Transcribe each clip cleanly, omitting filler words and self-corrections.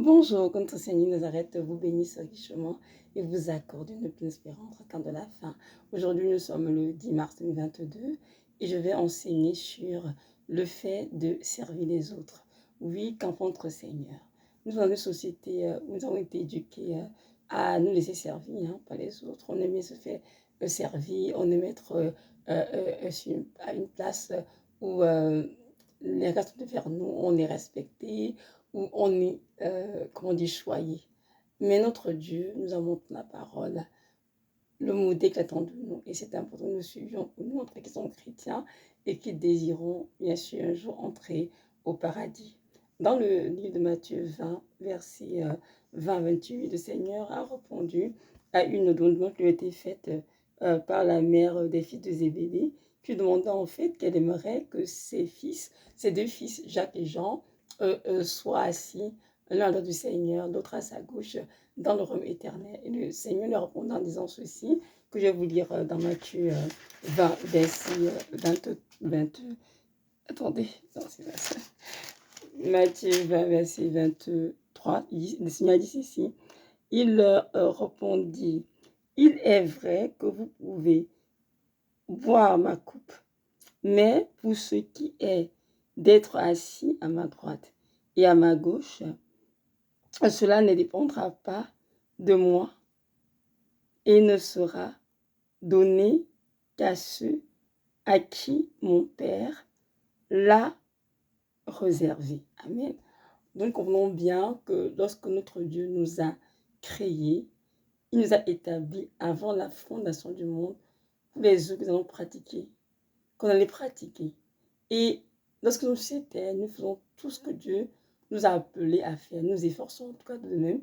Bonjour, que notre Seigneur Nazareth vous bénisse richement et vous accorde une pleine espérance au temps de la fin. Aujourd'hui, nous sommes le 10 mars 2022 et je vais enseigner sur le fait de servir les autres. Oui, qu'enfant notre Seigneur. Nous sommes dans une société où nous avons été éduqués à nous laisser servir par les autres. On aimait se faire servir, on aimait être à une place où les restes vers nous, on est respecté, où on est, comment dire, choyé. Mais notre Dieu nous a montré la parole, le modèle qu'il attend de nous. Et c'est important que nous suivions pour nous, entre qui sommes chrétiens et qui désirons, bien sûr, un jour entrer au paradis. Dans le livre de Matthieu 20, verset 20-28, le Seigneur a répondu à une demande qui lui a été faite par la mère des fils de Zébédée, qui demanda en fait qu'elle aimerait que ses deux fils, Jacques et Jean, soient assis l'un à l'autre du Seigneur, l'autre à sa gauche, dans le royaume éternel. Et le Seigneur lui répond en disant ceci, que je vais vous lire dans Matthieu 20, verset 20, attendez, non, c'est pas ça. Matthieu 20, verset 23, le Seigneur dit ceci, il leur répondit, il est vrai que vous pouvez boire ma coupe, mais pour ce qui est d'être assis à ma droite et à ma gauche, cela ne dépendra pas de moi et ne sera donné qu'à ceux à qui mon Père l'a réservé. Amen. Donc, comprenons bien que lorsque notre Dieu nous a créés, il nous a établis avant la fondation du monde pour les œuvres que nous allons pratiquer, qu'on allait pratiquer. Et lorsque nous sommes sur terre, nous faisons tout ce que Dieu nous a appelés à faire. Nous efforçons en tout cas de nous-mêmes,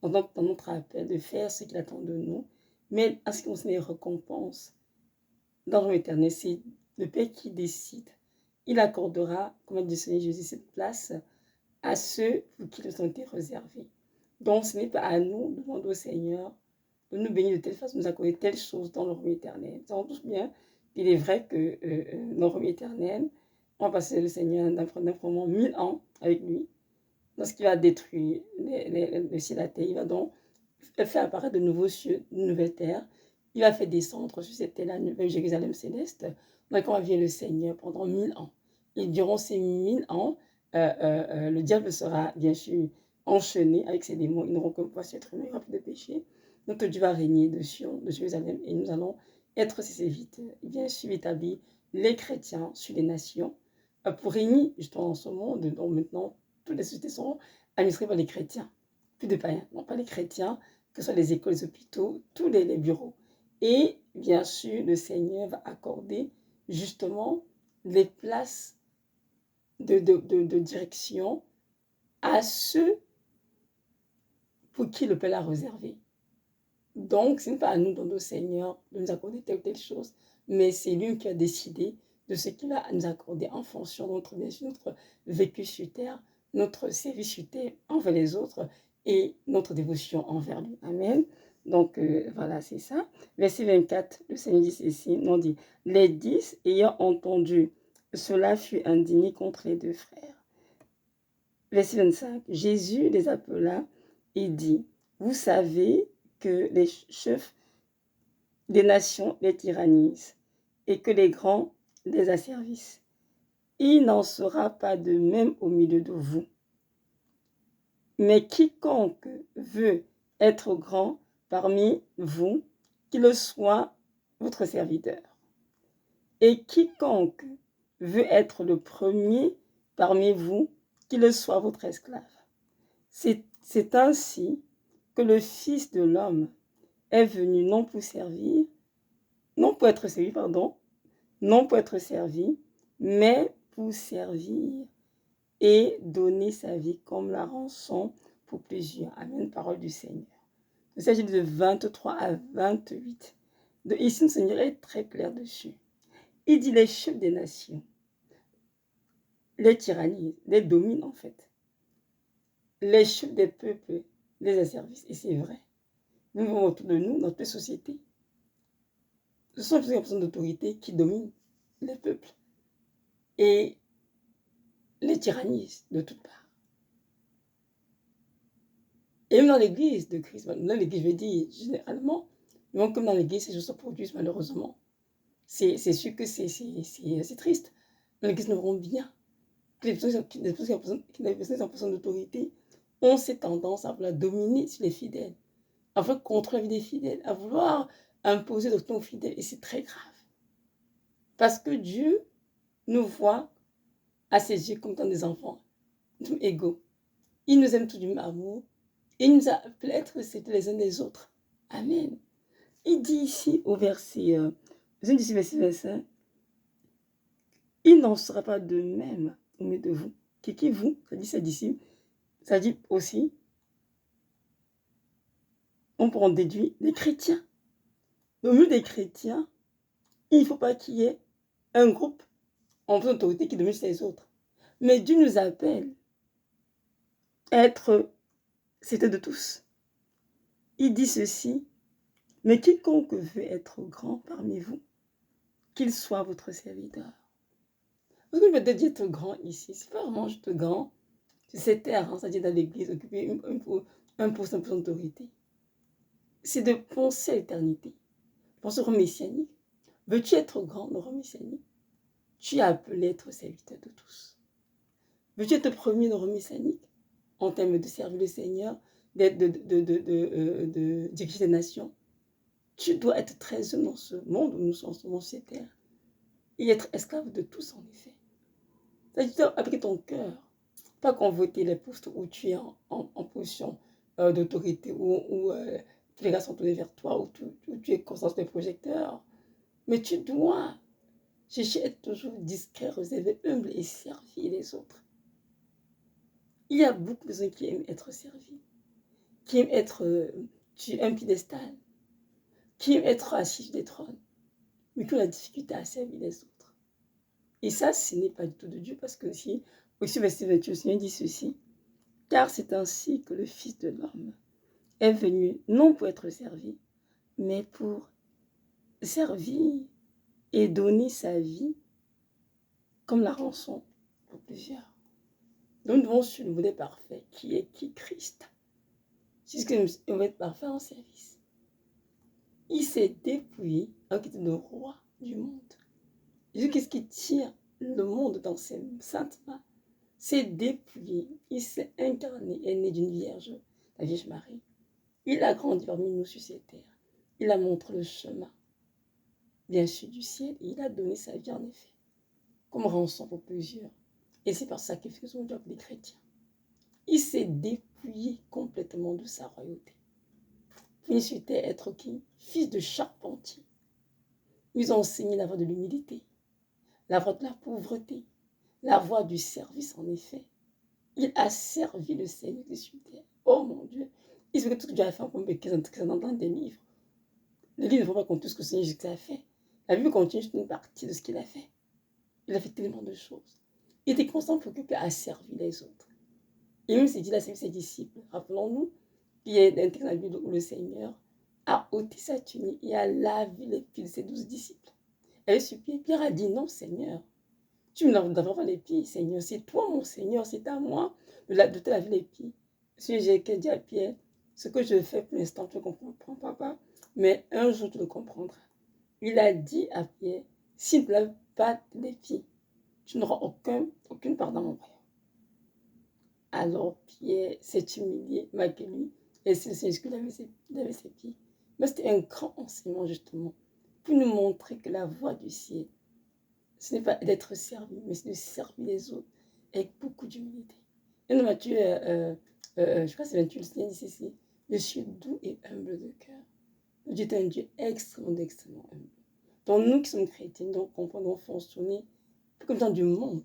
dans notre appel, de faire ce qu'il attend de nous. Mais en ce qui concerne les récompenses, dans le éternel, c'est le Père qui décide. Il accordera, comme a dit le Seigneur Jésus, cette place à ceux pour qui ils ont été réservés. Donc, ce n'est pas à nous de demander au Seigneur de nous bénir de telle façon, de nous accorder telle chose dans le royaume éternel. Nous savons tous bien qu'il est vrai que dans le royaume éternel, on va passer le Seigneur d'un 1000 ans avec lui. Lorsqu'il va détruire le ciel et la terre, il va donc faire apparaître de nouveaux cieux, de nouvelles terres. Il va faire descendre sur cette terre la nouvelle Jérusalem céleste. Donc, on va vivre le Seigneur pendant 1000 ans. Et durant ces 1000 ans, le diable sera bien sûr enchaîné avec ses démons. Ils n'auront que pouvoir sur être humain, il n'y aura plus de péché. Notre Dieu va régner de Sion, de Jérusalem, et nous allons être ses serviteurs. Bien sûr, établir les chrétiens sur les nations pour régner justement dans ce monde. Donc maintenant, toutes les sociétés seront administrées par les chrétiens. Plus de païens, non pas les chrétiens, que ce soit les écoles, les hôpitaux, tous les bureaux. Et bien sûr, le Seigneur va accorder justement les places de direction à ceux pour qui le Père a réservé. Donc, ce n'est pas à nous, dans nos seigneurs, de nous accorder telle ou telle chose, mais c'est lui qui a décidé de ce qu'il va nous accorder en fonction de notre vécu sur terre, notre service sur terre envers les autres et notre dévotion envers lui. Amen. Donc, voilà, c'est ça. Verset 24, le Seigneur dit ceci, on dit, les 10 ayant entendu, cela fut indigné contre les deux frères. Verset 25, Jésus les appela et dit, vous savez que les chefs des nations les tyrannisent et que les grands les asservissent. Il n'en sera pas de même au milieu de vous. Mais quiconque veut être grand parmi vous, qu'il soit votre serviteur. Et quiconque veut être le premier parmi vous, qu'il soit votre esclave. C'est ainsi que le Fils de l'homme est venu non pour servir, non pour être servi, non pour être servi, mais pour servir et donner sa vie comme la rançon pour plusieurs. Amen, parole du Seigneur. Il s'agit de 23 à 28. Ici, le Seigneur est très clair dessus. Il dit les chefs des nations, les tyrannies, les dominent en fait. Les chefs des peuples les asservissent. Et c'est vrai. Nous vivons autour de nous, dans toutes les sociétés. Ce sont les personnes d'autorité qui dominent les peuples et les tyrannisent de toutes parts. Et même dans l'église de Christ, dans l'église, je veux dire, généralement, même comme dans l'église, ces choses se produisent malheureusement. C'est sûr que c'est triste. Dans l'église, nous verrons bien que les personnes qui en position d'autorité ont cette tendance à vouloir dominer sur les fidèles, à vouloir contrôler la vie des fidèles, à vouloir imposer doctrine aux fidèles. Et c'est très grave. Parce que Dieu nous voit à ses yeux comme dans des enfants, nous égaux. Il nous aime tout du même amour. Il nous a appelés à être les uns des autres. Amen. Il dit ici au verset, verset 25, il n'en sera pas de même au milieu de vous. Qui vous, ça dit ses disciples, ça dit aussi, on peut en déduire, des chrétiens. Au milieu des chrétiens, il ne faut pas qu'il y ait un groupe en autorité qui domine sur les autres. Mais Dieu nous appelle à être c'était de tous. Il dit ceci, mais quiconque veut être grand parmi vous, qu'il soit votre serviteur. Parce que je veux dire être grand ici, c'est pas vraiment juste grand, c'est cette terre, hein, c'est-à-dire dans l'église, occuper un poste d'autorité. C'est de penser à l'éternité, penser au roi messianique. Veux-tu être grand, le roi messianique? Tu es appelé à être serviteur de tous. Veux-tu être premier, le roi messianique, en termes de servir le Seigneur, de diriger les nations? Tu dois être très heureux dans ce monde où nous sommes sur cette terre et être esclave de tous, en effet. C'est-à-dire avec ton cœur, pas convoiter les postes où tu es en position d'autorité, où tous les gars sont tournés vers toi, où tu es constant des projecteurs. Mais tu dois chercher à être toujours discret, réservé, humble et servir les autres. Il y a beaucoup de gens qui aiment être servis, qui aiment être un piédestal, qui aiment être assis sur des trônes, mais qui ont la difficulté à servir les autres. Et ça, ce n'est pas du tout de Dieu, parce que si, aussi verset 28, le Seigneur dit ceci, car c'est ainsi que le Fils de l'homme est venu, non pour être servi, mais pour servir et donner sa vie comme la rançon pour plusieurs. Donc nous devons suivre le modèle parfait, qui est qui? Christ. C'est ce que nous devons être parfait en service. Il s'est dépouillé en quittant le roi du monde. Jésus, qu'est-ce qui tient le monde dans ses saintes mains? S'est dépouillé, il s'est incarné, est né d'une vierge, la Vierge Marie. Il a grandi parmi nous sur cette terre. Il a montré le chemin, bien sûr, du ciel, et il a donné sa vie en effet, comme rançon pour plusieurs. Et c'est par ça qu'il fait son job des chrétiens. Il s'est dépouillé complètement de sa royauté. Il souhaitait être qui? Fils de charpentier. Ils ont enseigné la voie de l'humilité, la voie de la pauvreté, la voie du service en effet. Il a servi le Seigneur de sur terre. Oh mon Dieu! Il sait que tout ce que Dieu a fait en combien dans des livres. Les livres ne vont pas compter tout ce que le Seigneur Jésus a fait. La Bible continue juste une partie de ce qu'il a fait. Il a fait tellement de choses. Il était constamment préoccupé à servir les autres. Et même s'il dit, il a servi ses disciples. Rappelons-nous qu'il y a un texte dans la Bible où le Seigneur a ôté sa tunique et a lavé les pieds de ses 12 disciples. Elle est suppliée. Pierre a dit, non Seigneur, tu ne laveras pas les pieds, Seigneur. C'est toi, mon Seigneur, c'est à moi de te laver les pieds. Si j'ai dit à Pierre, ce que je fais pour l'instant, tu ne comprends pas, mais un jour tu le comprendras. Il a dit à Pierre, s'il ne lave pas les pieds, tu n'auras aucune part dans mon royaume. Alors Pierre s'est humilié malgré lui, et c'est le Seigneur qui lavait ses pieds. Mais c'était un grand enseignement justement, pour nous montrer que la voie du ciel, ce n'est pas d'être servi, mais c'est de servir les autres avec beaucoup d'humilité. Et dans Matthieu, je crois que c'est 28, le Seigneur dit ceci, je suis doux et humble de cœur. Dieu est un Dieu extrêmement humble. Donc nous qui sommes chrétiens, nous comprenons fonctionner pas comme dans du monde,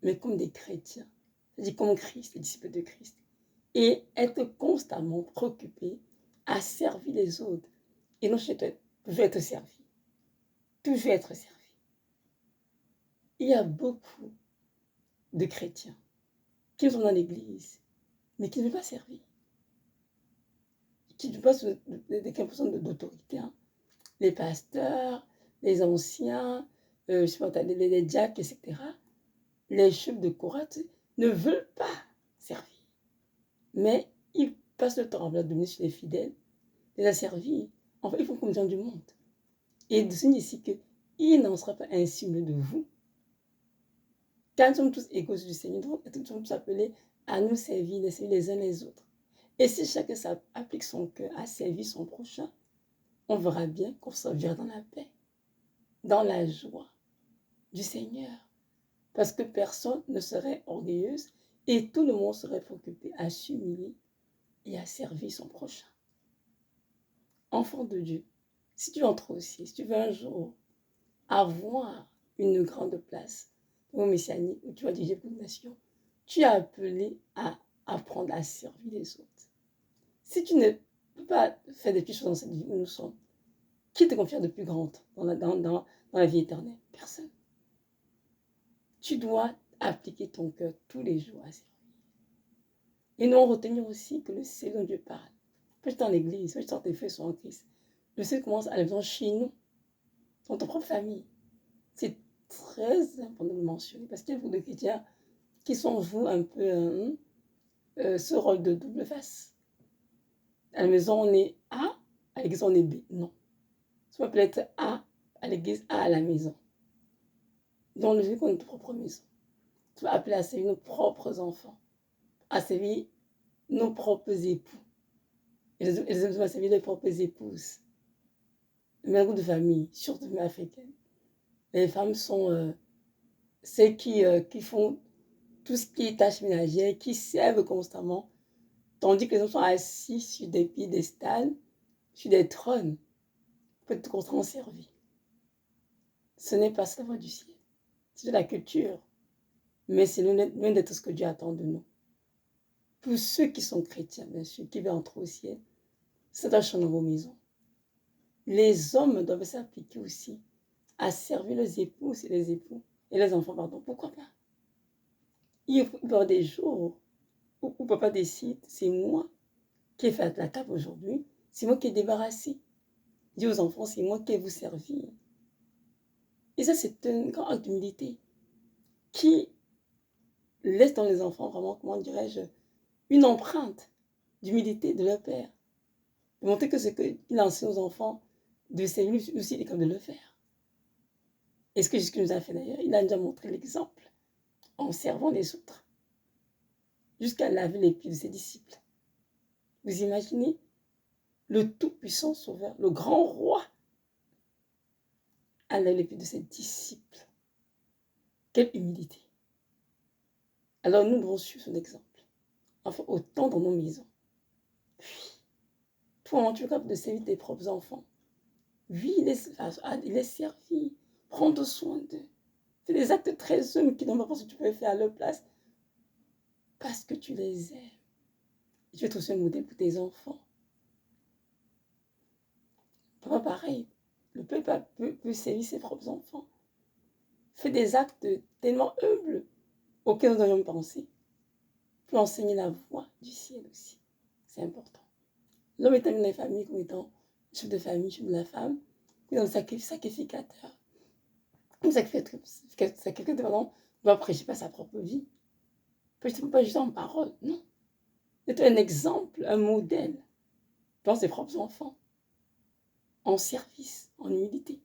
mais comme des chrétiens, c'est-à-dire comme Christ, les disciples de Christ. Et être constamment préoccupé à servir les autres. Et non, toujours être servi. Toujours être servi. Il y a beaucoup de chrétiens qui sont dans l'église, mais qui ne veulent pas servir. Qui ne veulent pas des personnes d'autorité. Hein. Les pasteurs, les anciens, je sais pas, les diacres, etc. Les chefs de chorale ne veulent pas servir. Mais ils passent le temps à dominer sur les fidèles, les asservir. En fait, ils font comme les gens du monde. Et de ce ici qu'il n'en sera pas ainsi de vous. Car nous sommes tous égaux du Seigneur, donc nous sommes tous appelés à nous servir les uns les autres. Et si chacun applique son cœur à servir son prochain, on verra bien qu'on servira dans la paix, dans la joie du Seigneur. Parce que personne ne serait orgueilleuse et tout le monde serait préoccupé à s'humilier et à servir son prochain. Enfant de Dieu, si tu entres aussi, si tu veux un jour avoir une grande place au messianique où tu vas diriger pour une nation, tu es appelé à apprendre à servir les autres. Si tu ne peux pas faire des petites choses dans cette vie où nous sommes, qui te confie de plus grande dans la vie éternelle? Personne. Tu dois appliquer ton cœur tous les jours à servir. Et nous, on retenir aussi que le ciel dont Dieu parle, peut-être dans l'église, peut-être dans tes faits sont en Christ, le ciel commence à la maison chez nous, dans ta propre famille. C'est très important de le mentionner parce qu'il y a beaucoup de chrétiens qui sont jouent un peu ce rôle de double face. À la maison, on est A, à l'église, on est B. Non. Ça peut être A à l'église, A à la maison. Dans le vie qu'on a notre propre maison. Tu vas appeler à servir nos propres enfants, à servir nos propres époux. Et les hommes vont servir leurs propres épouses. Même de famille, surtout africaine. Les femmes sont celles qui font tout ce qui est tâches ménagères, qui servent constamment, tandis que les hommes sont assis sur des piédestals, sur des trônes, pour être constamment servis. Ce n'est pas ça la voie du ciel. C'est de la culture, mais c'est loin d'être ce que Dieu attend de nous. Pour ceux qui sont chrétiens, bien sûr, qui veulent entrer au ciel, ça doit changer dans vos maisons. Les hommes doivent s'appliquer aussi à servir les épouses et les époux, et les enfants, pardon. Pourquoi pas? Il y a des jours où papa décide, c'est moi qui ai fait la table aujourd'hui, c'est moi qui ai débarrassé. Dis aux enfants, c'est moi qui ai vous servi. Et ça, c'est un grand acte d'humilité qui laisse dans les enfants vraiment, comment dirais-je, une empreinte d'humilité de leur père. De montrer que ce qu'il enseigne aux enfants de servir, lui aussi, il est capable de le faire. Et ce que Jésus nous a fait d'ailleurs, il a déjà montré l'exemple en servant les autres, jusqu'à laver les pieds de ses disciples. Vous imaginez le tout-puissant sauveur, le grand roi, à laver les pieds de ses disciples. Quelle humilité! Alors nous devons suivre son exemple. Enfin, autant dans nos maisons. Puis, toi, tu es capable de servir tes propres enfants. Oui, il est servi. Prendre soin d'eux. Fais des actes très humains qui n'ont pas pensé que tu peux faire à leur place. Parce que tu les aimes. Et tu es aussi un modèle pour tes enfants. Pas pareil. Le peuple peut servir ses propres enfants. Fais des actes tellement humbles auxquels nous aurions pensé. Pour enseigner la voie du ciel aussi. C'est important. L'homme est dans la famille comme étant chef de famille, chef de la femme, comme étant le sacrificateur. Le sacrificateur, pardon, doit prêcher pas sa propre vie. Prêcher pas juste en parole, non. C'est un exemple, un modèle dans ses propres enfants, en service, en humilité.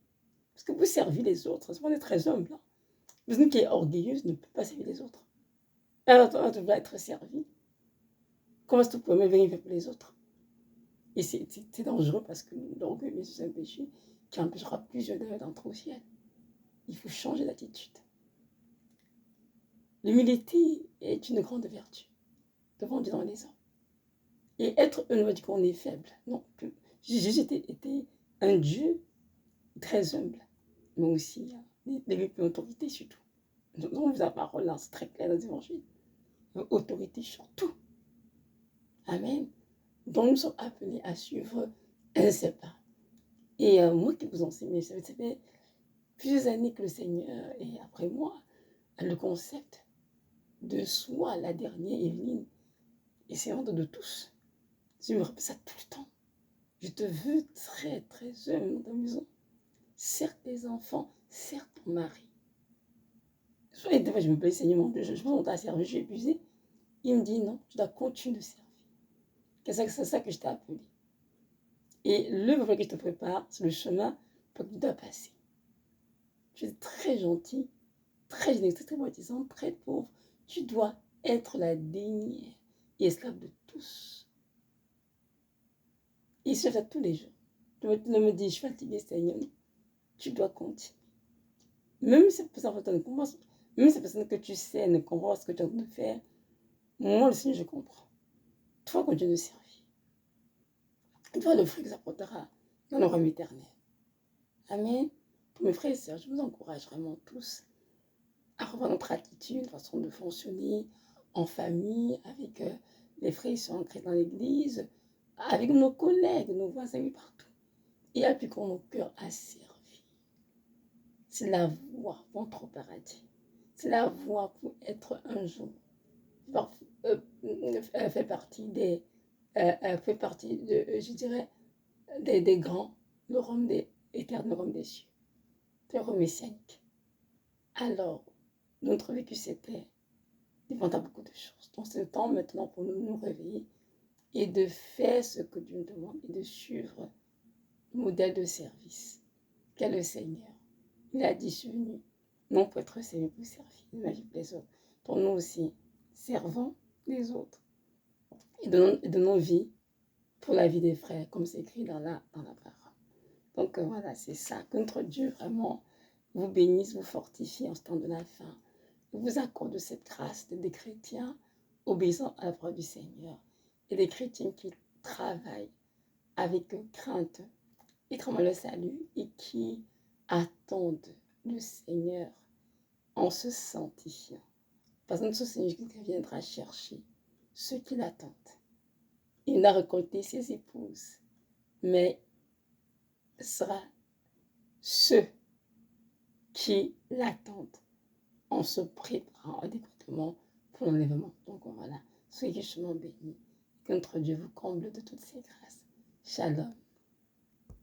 Parce que vous servez les autres, c'est pas être très humble. Hein. Une personne qui est orgueilleuse ne peut pas servir les autres. Alors, toi, tu dois être servi. Comment est-ce que tu peux même venir pour les autres? Et c'est dangereux parce que l'orgueil, c'est un péché qui empêchera plusieurs d'entrer au ciel. Il faut changer d'attitude. L'humilité est une grande vertu devant Dieu dans les hommes. Et être humble, dit qu'on est faible. Non, Jésus était un Dieu très humble, mais aussi des plus autorité surtout. Donc, la parole là, c'est très clair dans les évangiles. Autorité sur tout. Amen. Donc, nous sommes appelés à suivre ces pas. Et moi qui vous enseigne, ça fait plusieurs années que le Seigneur est après moi le concept de soi, la dernière Evelyne. Et c'est honte de tous. Je me rappelle ça tout le temps. Je te veux très, très jeune dans ta maison. Certes tes enfants, certes ton mari. Des fois, je me plais, Seigneur, mon Dieu, je pense qu'on t'a servi, je suis épuisée. Il me dit non, tu dois continuer de servir. C'est ça que je t'ai appelé. Et le volet que je te prépare, c'est le chemin que tu dois passer. Tu es très gentil, très généreux, très baptisant, très pauvre. Tu dois être la dernière et esclave de tous. Et je fais ça tous les jours. Tu ne me dis, je suis fatiguée, Seigneur. Tu dois continuer. Même si personne ne comprend, même si personne que tu sais ne comprend pas ce que tu es en train de faire, moi, le Seigneur, je comprends. Toi, continue de servir. Et toi, le fruit que ça portera dans le royaume éternel. Amen. Pour mes frères et sœurs, je vous encourage vraiment tous à revoir notre attitude, notre façon de fonctionner en famille, avec les frères et sœurs ancrés dans l'église, avec nos collègues, nos voisins, partout. Et appliquons nos cœurs à servir. C'est la voie pour entrer au paradis. C'est la voie pour être un jour. Fait partie fait partie de, je dirais, des grands, le royaume des éternel, le royaume des cieux, le royaume messianique. Alors, notre vécu, c'était dépend à beaucoup de choses. Donc, c'est le temps maintenant pour nous réveiller et de faire ce que Dieu nous demande et de suivre le modèle de service qu'est le Seigneur. Il a dit, je suis venu, non pour être servi, pour servir la vie des autres. Pour nous aussi, servons les autres et donnons vie pour la vie des frères, comme c'est écrit dans la parole. Donc voilà, c'est ça. Que notre Dieu vraiment vous bénisse, vous fortifie en ce temps de la fin. Vous accorde cette grâce des chrétiens obéissant à la parole du Seigneur et des chrétiens qui travaillent avec crainte et tremblement le salut et qui attendent le Seigneur en se sanctifiant. Parce que notre Seigneur viendra chercher ceux qui l'attendent. Il n'a récolté ses épouses, mais ce sera ceux qui l'attendent en se préparant adéquatement pour l'enlèvement. Donc voilà, soyez richement bénis. Que notre Dieu vous comble de toutes ses grâces. Shalom.